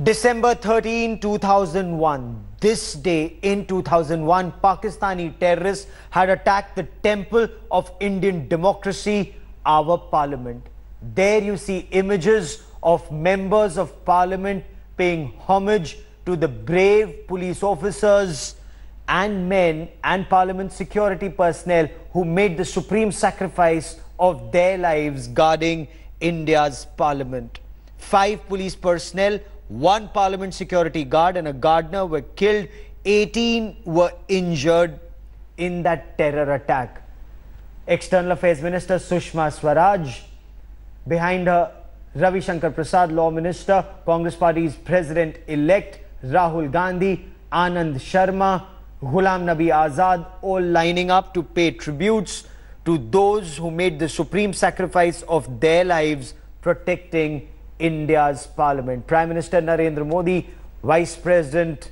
December 13, 2001. This day in 2001, Pakistani terrorists had attacked the temple of Indian democracy, our parliament. There you see images of members of parliament paying homage to the brave police officers and men and parliament security personnel who made the supreme sacrifice of their lives guarding India's parliament. 5 police personnel, 1 parliament security guard and a gardener were killed. 18 were injured in that terror attack. External Affairs Minister Sushma Swaraj, behind her Ravi Shankar Prasad, Law Minister, Congress Party's President-elect Rahul Gandhi, Anand Sharma, Ghulam Nabi Azad, all lining up to pay tributes to those who made the supreme sacrifice of their lives protecting India's parliament. Prime Minister Narendra Modi, Vice President,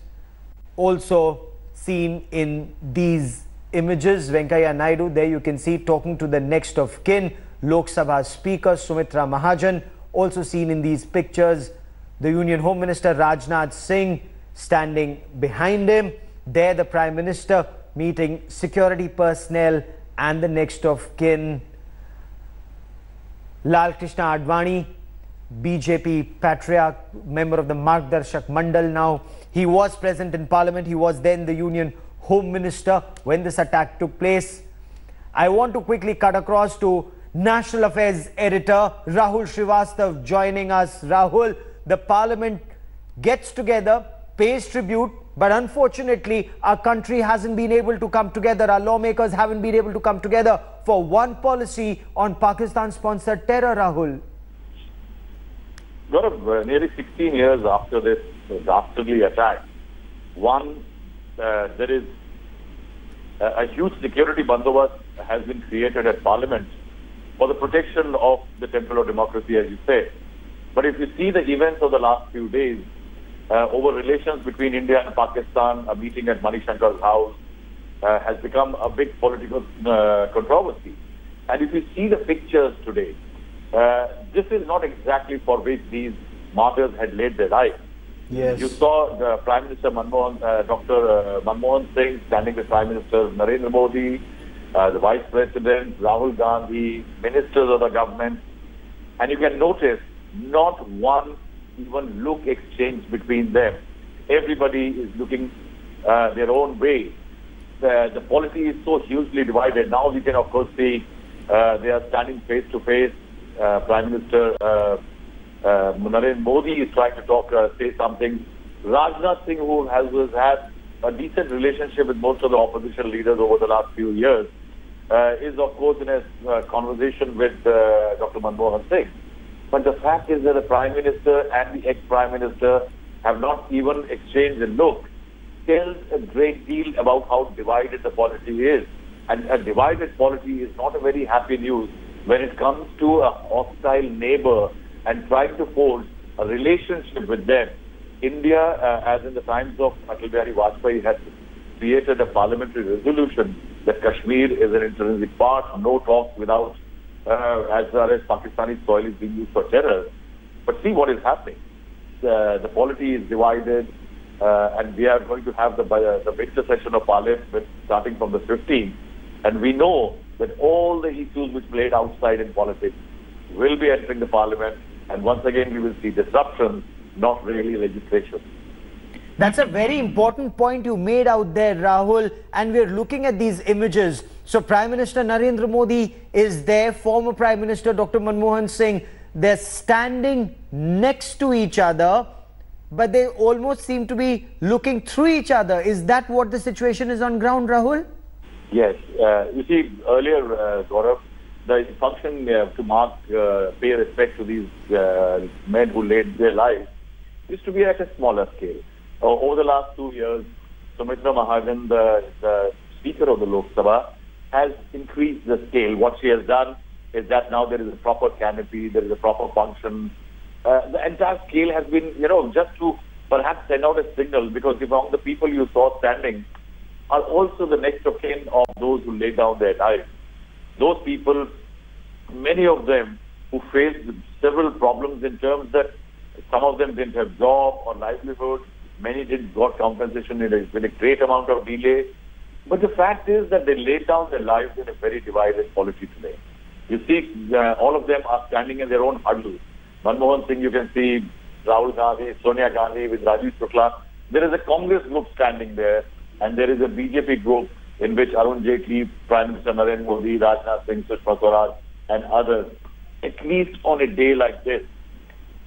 also seen in these images. Venkaiah Naidu, there you can see talking to the next of kin. Lok Sabha Speaker Sumitra Mahajan, also seen in these pictures. The Union Home Minister Rajnath Singh standing behind him. There the Prime Minister meeting security personnel and the next of kin. Lal Krishna Advani, BJP patriarch, member of the Margdarshak Mandal now. He was present in Parliament. He was then the Union Home Minister when this attack took place. I want to quickly cut across to National Affairs Editor Rahul Srivastav joining us. Rahul, the Parliament gets together, pays tribute, but unfortunately our country hasn't been able to come together. Our lawmakers haven't been able to come together for one policy on Pakistan-sponsored terror, Rahul. Nearly 16 years after this dastardly attack, there is a huge security bandobast has been created at Parliament for the protection of the temple of democracy, as you say. But if you see the events of the last few days, over relations between India and Pakistan, a meeting at Manishankar's house has become a big political controversy. And if you see the pictures today, this is not exactly for which these martyrs had laid their lives. Yes. You saw the Prime Minister Dr. Manmohan Singh standing with Prime Minister Narendra Modi, the Vice President, Rahul Gandhi, ministers of the government. And you can notice not one even look exchange between them. Everybody is looking their own way. The polity is so hugely divided. Now we can of course see they are standing face to face. Prime Minister Narendra Modi is trying to say something. Rajnath Singh, who has had a decent relationship with most of the opposition leaders over the last few years, is of course in a conversation with Dr. Manmohan Singh. But the fact is that the Prime Minister and the ex-Prime Minister have not even exchanged a look. Tells a great deal about how divided the polity is. And a divided polity is not a very happy news when it comes to a hostile neighbor and trying to forge a relationship with them. India, as in the times of Atal Bihari Vajpayee, has created a parliamentary resolution that Kashmir is an intrinsic part, no talks without, as far as Pakistani soil is being used for terror. But see what is happening. The polity is divided, and we are going to have the winter session of Parliament starting from the 15th. And we know that all the issues which played outside in politics will be entering the Parliament, and once again we will see disruptions, not really legislation. That's a very important point you made out there, Rahul, and we're looking at these images. So Prime Minister Narendra Modi is there, former Prime Minister Dr. Manmohan Singh, they're standing next to each other, but they almost seem to be looking through each other. Is that what the situation is on ground, Rahul? Yes. You see, earlier, Gaurav, the function to pay respect to these men who laid their lives used to be at a smaller scale. Over the last 2 years, Sumitra Mahajan, the Speaker of the Lok Sabha, has increased the scale. What she has done is that now there is a proper canopy, there is a proper function. The entire scale has been, just to perhaps send out a signal, because among the people you saw standing are also the next of kin of those who laid down their lives. Those people, many of them who faced several problems in terms that Some of them didn't have job or livelihood. Many did got compensation with a great amount of delay. But the fact is that they laid down their lives in a very divided polity today. You see, all of them are standing in their own huddle. Manmohan Singh, you can see Rahul Gandhi, Sonia Gandhi with Rajiv Shukla. There is a Congress group standing there, and there is a BJP group in which Arun Jaitley, Prime Minister Narendra Modi, Rajnath Singh, Sushma Swaraj, and others. At least on a day like this,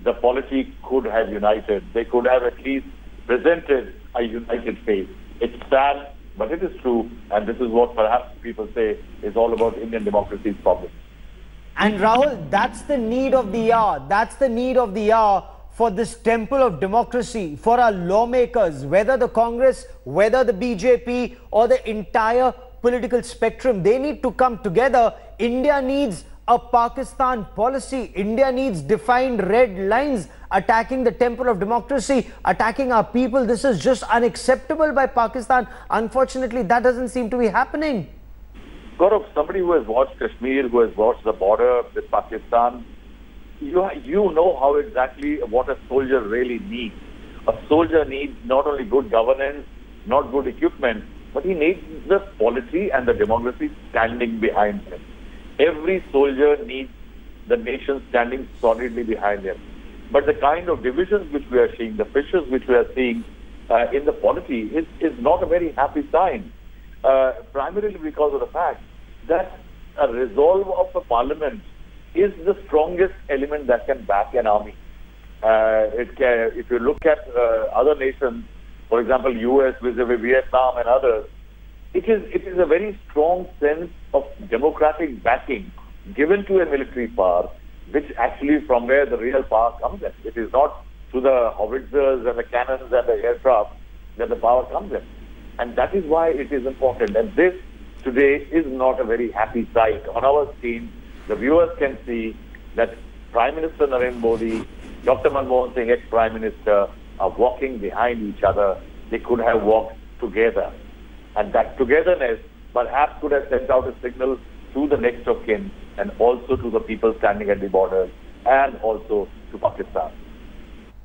the polity could have united. They could have at least presented a united face. It's sad, but it is true, and this is what perhaps people say is all about Indian democracy's problem. And Rahul, that's the need of the hour. That's the need of the hour for this temple of democracy, for our lawmakers, whether the Congress, whether the BJP or the entire political spectrum. They need to come together. India needs a Pakistan policy. India needs defined red lines attacking the temple of democracy, attacking our people. This is just unacceptable by Pakistan. Unfortunately, that doesn't seem to be happening. Gaurav, somebody who has watched Kashmir, who has watched the border with Pakistan, you know how exactly what a soldier really needs. A soldier needs not only good governance, not good equipment, but he needs the polity and the democracy standing behind him. Every soldier needs the nation standing solidly behind him. But the kind of divisions which we are seeing, the fissures which we are seeing in the polity is not a very happy sign. Primarily because of the fact that a resolve of a parliament is the strongest element that can back an army. If you look at other nations, for example, US vis-a-vis Vietnam and others, it is a very strong sense of democratic backing given to a military power, which actually from where the real power comes in. It is not through the howitzers and the cannons and the aircraft that the power comes in. And that is why it is important. And this today is not a very happy sight. On our screen, the viewers can see that Prime Minister Narendra Modi, Dr. Manmohan Singh, ex-Prime Minister, are walking behind each other. They could have walked together. And that togetherness perhaps could have sent out a signal to the next of kin and also to the people standing at the borders and also to Pakistan.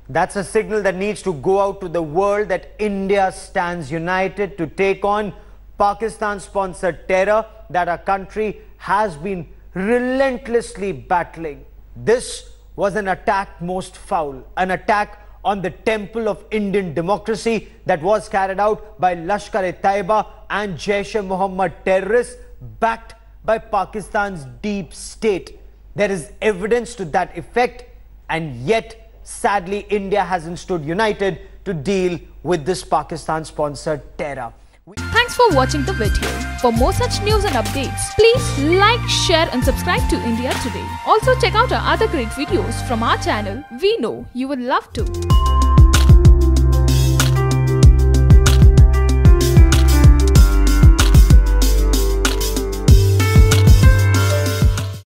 That's a signal that needs to go out to the world that India stands united to take on Pakistan-sponsored terror that our country has been relentlessly battling. This was an attack most foul, an attack on the temple of Indian democracy that was carried out by Lashkar-e-Taiba and Jaish-e-Mohammed terrorists backed by Pakistan's deep state. There is evidence to that effect, and yet sadly, India hasn't stood united to deal with this Pakistan-sponsored terror. Thanks for watching the video. For more such news and updates, please like, share and subscribe to India Today. Also check out our other great videos from our channel. We know you will love to.